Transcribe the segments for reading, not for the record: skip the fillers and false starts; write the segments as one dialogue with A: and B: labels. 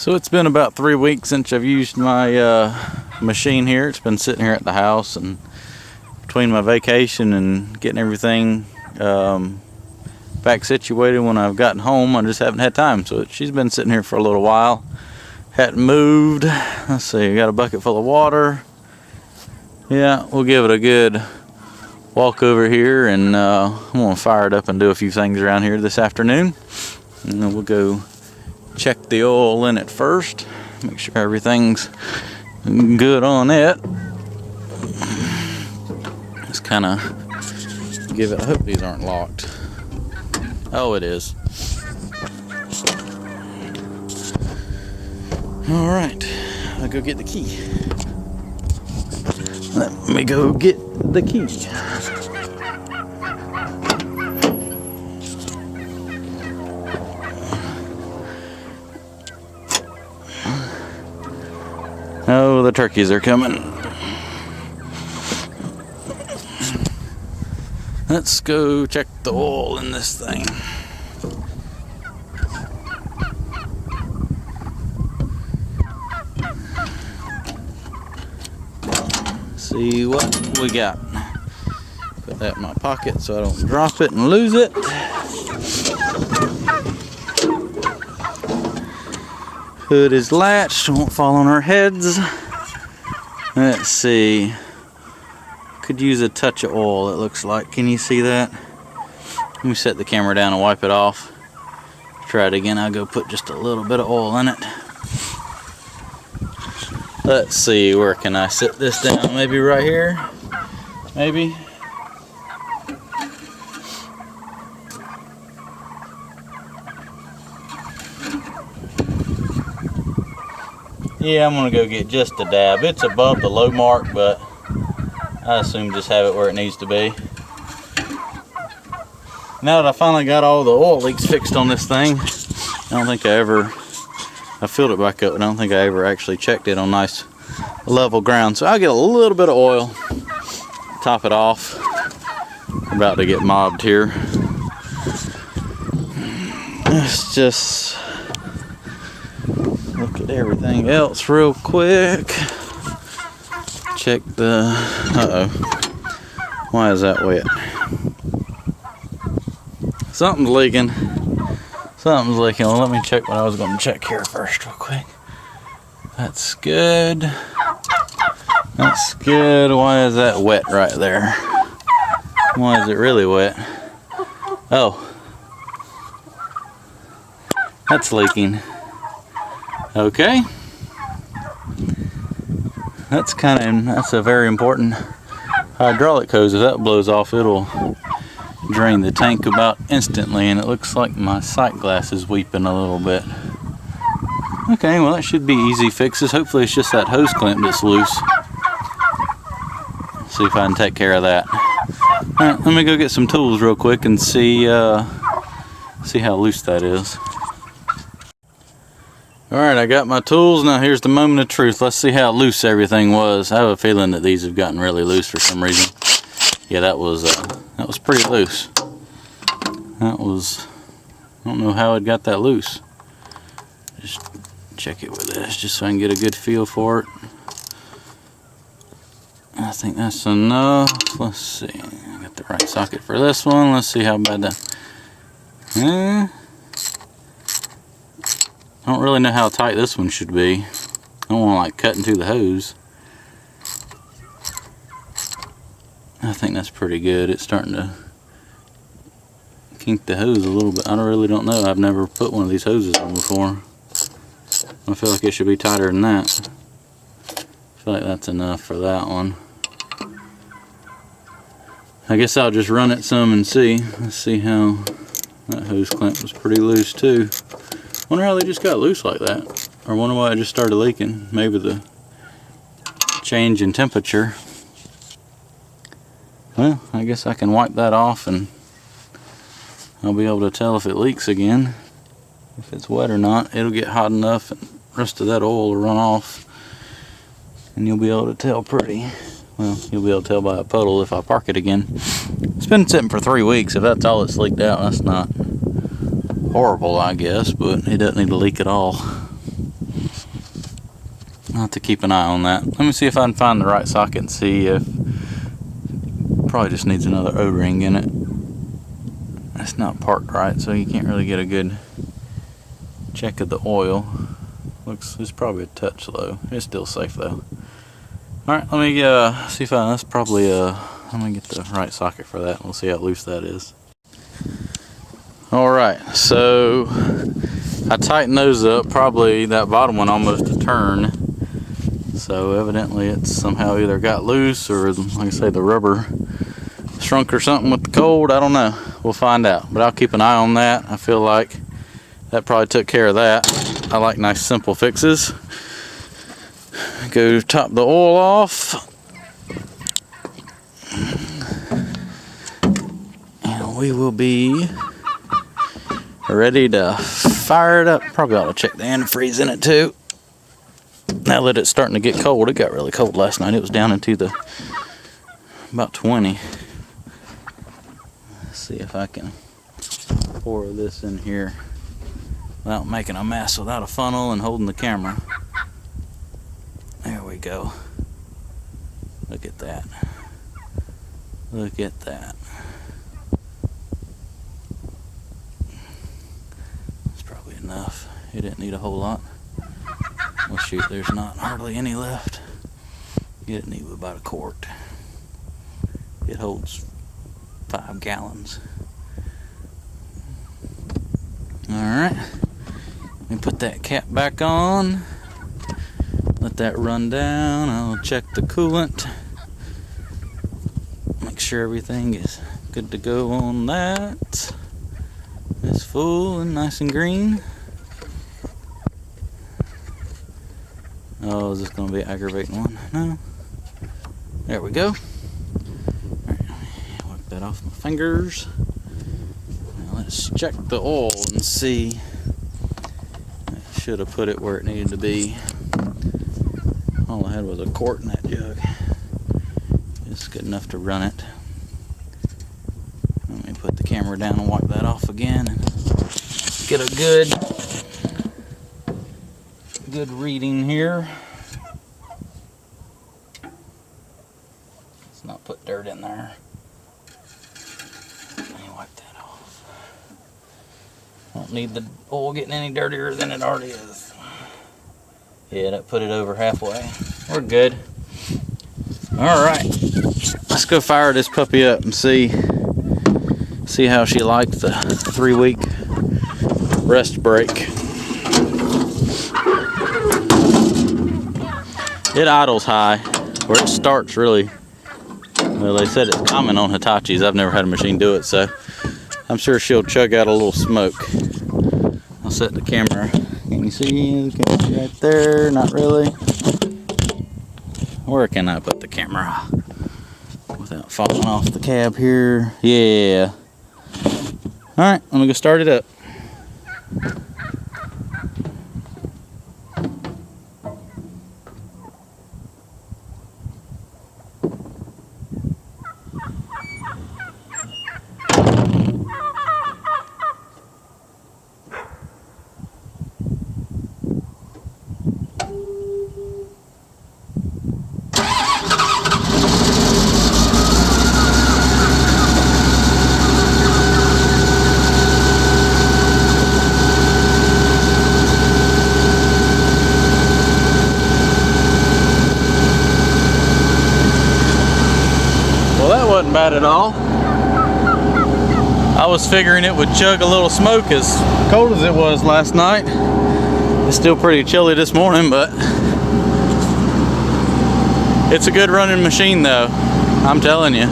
A: So it's been about 3 weeks since I've used my machine here. It's been sitting here at the house, and between my vacation and getting everything back situated when I've gotten home, I just haven't had time. So she's been sitting here for a little while. Hadn't moved. Let's see, I got a bucket full of water. Yeah, we'll give it a good walk over here, and I'm gonna fire it up and do a few things around here this afternoon. And then we'll go check the oil in it first, make sure everything's good on it. Just kind of give it, I hope these aren't locked. Oh, it is. All right, I'll go get the key. Let me go get the key. Oh, the turkeys are coming. Let's go check the oil in this thing. See what we got. Put that in my pocket so I don't drop it and lose it. Hood is latched, won't fall on our heads. Let's see. Could use a touch of oil, it looks like. Can you see that? Let me set the camera down and wipe it off. Try it again. I'll go put just a little bit of oil in it. Let's see, where can I sit this down? Maybe right here? Maybe? Yeah, I'm gonna go get just a dab. It's above the low mark, but I assume just have it where it needs to be. Now that I finally got all the oil leaks fixed on this thing, I filled it back up, and I don't think I ever actually checked it on nice level ground. So I'll get a little bit of oil, top it off. I'm about to get mobbed here. Let's just look at everything else real quick. Check the, why is that wet? Something's leaking. Something's leaking. Well, let me check what I was going to check here first real quick. That's good. That's good. Why is that wet right there? Why is it really wet? Oh. That's leaking. Okay. That's a very important hydraulic hose. If that blows off, it'll drain the tank about instantly, and it looks like my sight glass is weeping a little bit. Okay, well, that should be easy fixes. Hopefully it's just that hose clamp that's loose. See if I can take care of that. Alright, let me go get some tools real quick and see how loose that is. Alright, I got my tools. Now here's the moment of truth. Let's see how loose everything was. I have a feeling that these have gotten really loose for some reason. Yeah, that was pretty loose. I don't know how it got that loose. Just check it with this just so I can get a good feel for it. I think that's enough. Let's see. I got the right socket for this one. Let's see how bad that. I don't really know how tight this one should be. I don't want to like cut into the hose. I think that's pretty good. It's starting to kink the hose a little bit. I really don't know. I've never put one of these hoses on before. I feel like it should be tighter than that. I feel like that's enough for that one. I guess I'll just run it some and see. Let's see how that hose clamp was pretty loose too. Wonder how they just got loose like that. Or wonder why it just started leaking. Maybe the change in temperature. Well, I guess I can wipe that off and I'll be able to tell if it leaks again. If it's wet or not. It'll get hot enough and the rest of that oil will run off. And you'll be able to tell pretty. Well, you'll be able to tell by a puddle if I park it again. It's been sitting for 3 weeks. If that's all it's leaked out, that's not horrible, I guess, but it doesn't need to leak at all. I'll have to keep an eye on that. Let me see if I can find the right socket and see if probably just needs another O-ring in it. It's not parked right, so you can't really get a good check of the oil. Looks, it's probably a touch low. It's still safe though. Alright, let me see if that's probably let me get the right socket for that. We'll see how loose that is. Alright, so I tightened those up, probably that bottom one almost a turn. So evidently it's somehow either got loose or, like I say, the rubber shrunk or something with the cold. I don't know. We'll find out. But I'll keep an eye on that. I feel like that probably took care of that. I like nice simple fixes. Go top the oil off. And we will be ready to fire it up. Probably ought to check the antifreeze in it too. Now that it's starting to get cold, it got really cold last night. It was down into the about 20. Let's see if I can pour this in here without making a mess, without a funnel and holding the camera. There we go. Look at that. Look at that. That's probably enough. It didn't need a whole lot. Well, shoot, there's not hardly any left. You didn't need about a quart. It holds 5 gallons. Alright. Let me put that cap back on. Let that run down. I'll check the coolant. Make sure everything is good to go on that. It's full and nice and green. Oh, is this going to be an aggravating one? No. There we go. Alright, wipe that off my fingers. Now let's check the oil and see. I should have put it where it needed to be. All I had was a quart in that jug. It's good enough to run it. Let me put the camera down and wipe that off again and get a good reading here. Let's not put dirt in there. Let me wipe that off. Don't need the oil getting any dirtier than it already is. Yeah, that put it over halfway. We're good. Alright, let's go fire this puppy up and see how she liked the 3-week rest break. It idles high, where it starts really, well, they said it's common on Hitachis. I've never had a machine do it, so I'm sure she'll chug out a little smoke. I'll set the camera. Can you see? Can you see right there? Not really. Where can I put the camera without falling off the cab here? Yeah. Alright, I'm gonna go start it up. Wasn't bad at all. I was figuring it would chug a little smoke as cold as it was last night. It's still pretty chilly this morning, but it's a good running machine though, I'm telling you.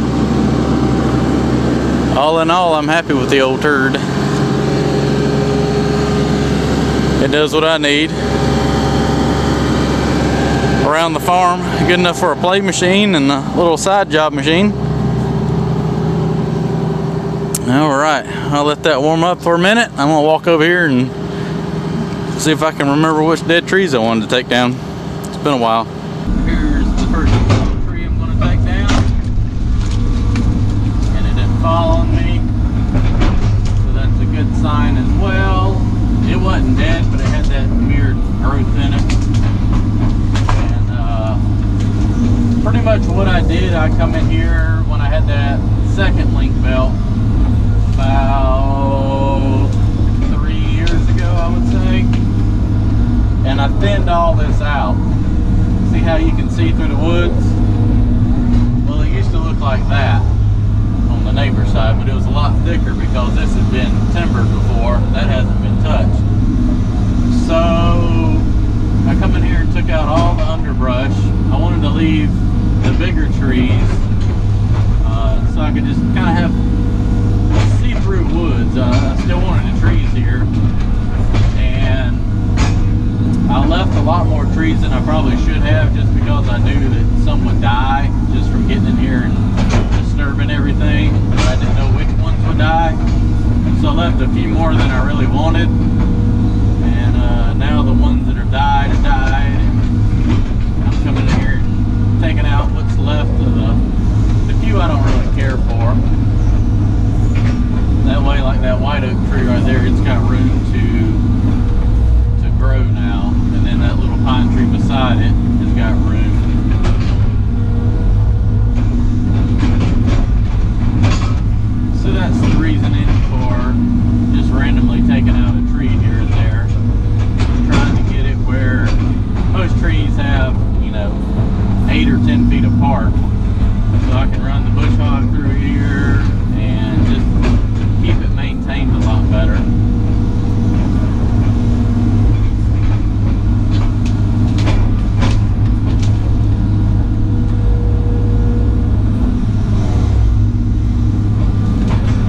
A: All in all, I'm happy with the old turd. It does what I need around the farm. Good enough for a play machine and a little side job machine. Alright, I'll let that warm up for a minute. I'm going to walk over here and see if I can remember which dead trees I wanted to take down. It's been a while. Here's the first tree I'm going to take down. And it didn't fall on me. So that's a good sign as well. It wasn't dead, but it had that mirrored growth in it. pretty much what I did, I come in here when I had that second link belt about 3 years ago, I would say, and I thinned all this out. See how you can see through the woods? Well, it used to look like that on the neighbor's side, but it was a lot thicker because this had been timbered before. That hasn't been touched. So I come in here and took out all the underbrush. I wanted to leave the bigger trees so I could just kind of have see-through woods. I still wanted the trees here, and I left a lot more trees than I probably should have, just because I knew that some would die just from getting in here and disturbing everything, but I didn't know which ones would die. So I left a few more than I really wanted, and now the ones that are died are died, and I'm coming in here and taking out what's left of the few I don't really care for. That way, like that white oak tree right there, it's got room to grow now, and then that little pine tree beside it has got room. So that's the reasoning for just randomly taking out a tree here and there, trying to get it where most trees have, you know, 8 or 10 feet apart, so I can run the bush hog through here and just keep it maintained a lot better.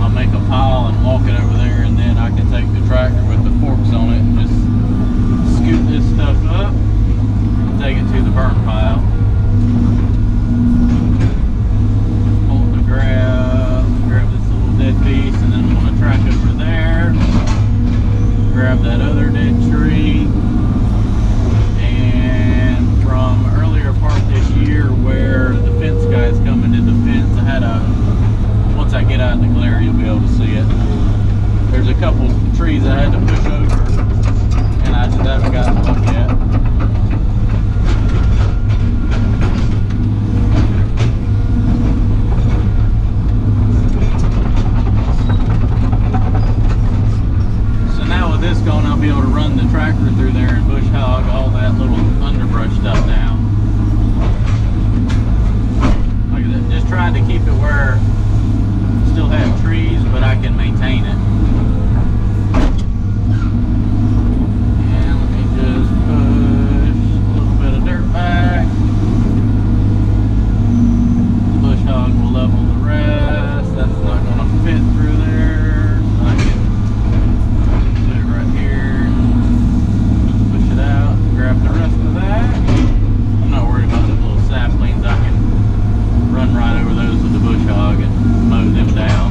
A: I'll make a pile and walk it over there, and then I can take the tractor with the forks on it and just scoop this stuff up and take it to the burn pile. Grab this little dead piece, and then I'm going to track over there, grab that other dead tree, and from earlier part this year where the fence guys come into the fence, I had once I get out in the glare you'll be able to see it, there's a couple trees I had to push over, and I just haven't gotten to look yet. This going, I'll be able to run the tractor through there and bush hog all that little underbrush stuff down. Look at that, just trying to keep it where I still have trees, but I can maintain it. And let me just push a little bit of dirt back. The bush hog will level the rest. That's not going to fit through there. So I can grab the rest of that. I'm not worried about the little saplings. I can run right over those with the bush hog and mow them down.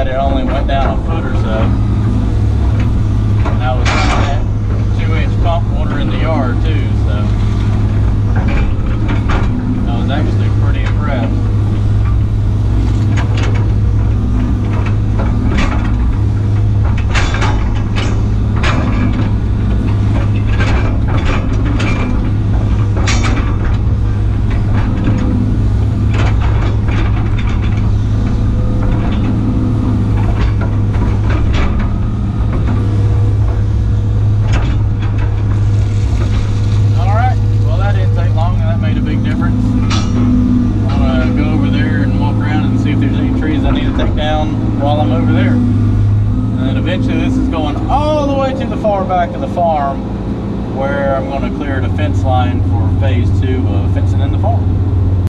A: that, it only went down a foot or so. And I was running that 2-inch pump water in the yard too, so I was actually pretty impressed. While I'm over there, and then eventually this is going all the way to the far back of the farm where I'm going to clear the fence line for phase 2 of fencing in the farm.